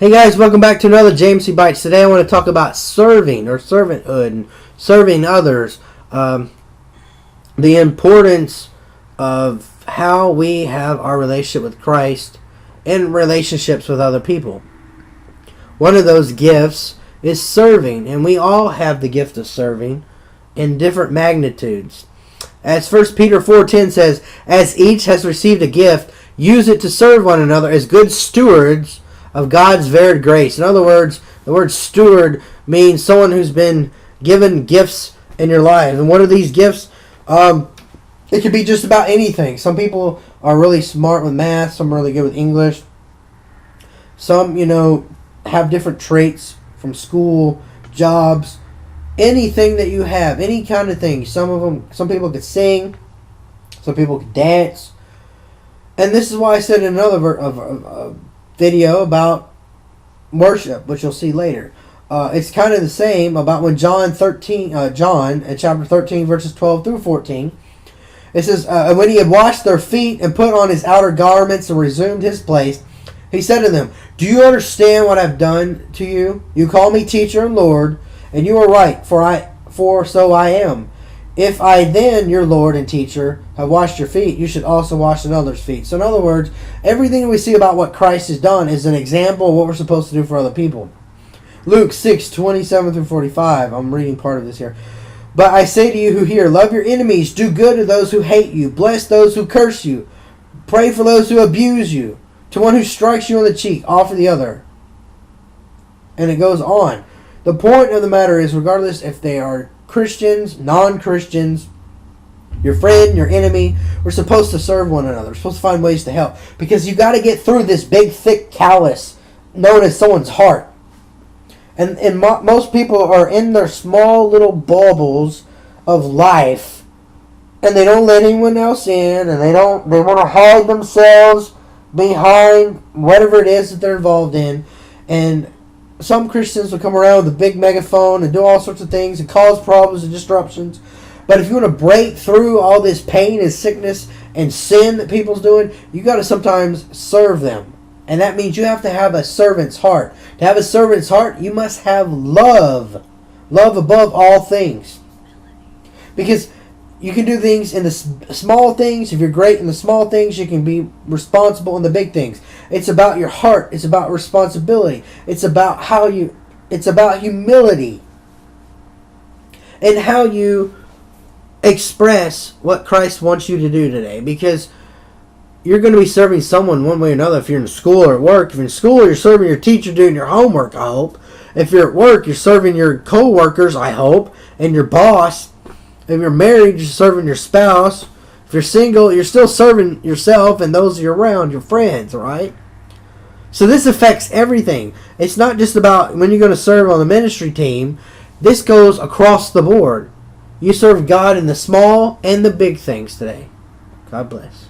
Hey guys, welcome back to another JMC Bytes. Today I want to talk about serving or servanthood and serving others. The importance of how we have our relationship with Christ and relationships with other people. One of those gifts is serving, and we all have the gift of serving in different magnitudes. As 1 Peter 4:10 says, as each has received a gift, use it to serve one another as good stewards of God's varied grace. In other words, the word steward means someone who's been given gifts in your life. And what are these gifts? It could be just about anything. Some people are really smart with math. Some are really good with English. Some, have different traits from school, jobs, anything that you have, any kind of thing. Some people could sing. Some people could dance. And this is why I said in another video about worship, which you'll see later. It's kind of the same about when John in chapter 13 verses 12 through 14. It says, when he had washed their feet and put on his outer garments and resumed his place, he said to them, do you understand what I've done to you? You call me teacher and Lord, and you are right, for so I am. If I then, your Lord and teacher, have washed your feet, you should also wash another's feet. So in other words, everything we see about what Christ has done is an example of what we're supposed to do for other people. Luke 6:27 through 45. I'm reading part of this here. But I say to you who hear, love your enemies, do good to those who hate you, bless those who curse you, pray for those who abuse you. To one who strikes you on the cheek, offer the other. And it goes on. The point of the matter is, regardless if they are Christians, non-Christians, your friend, your enemy, we're supposed to serve one another. We're supposed to find ways to help. Because you've got to get through this big, thick callus known as someone's heart. And most people are in their small little bubbles of life. And they don't let anyone else in. And they want to hide themselves behind whatever it is that they're involved in. And some Christians will come around with a big megaphone and do all sorts of things and cause problems and disruptions. But if you want to break through all this pain and sickness and sin that people's doing, you got to sometimes serve them. And that means you have to have a servant's heart. To have a servant's heart, you must have love. Love above all things. Because you can do things in the small things. If you're great in the small things, you can be responsible in the big things. It's about your heart. It's about responsibility. It's about it's about humility. And how you express what Christ wants you to do today. Because you're going to be serving someone one way or another if you're in school or at work. If you're in school, you're serving your teacher doing your homework, I hope. If you're at work, you're serving your co-workers, I hope, and your boss. If you're married, you're serving your spouse. If you're single, you're still serving yourself and those you're around, your friends, right? So this affects everything. It's not just about when you're going to serve on the ministry team. This goes across the board. You serve God in the small and the big things today. God bless.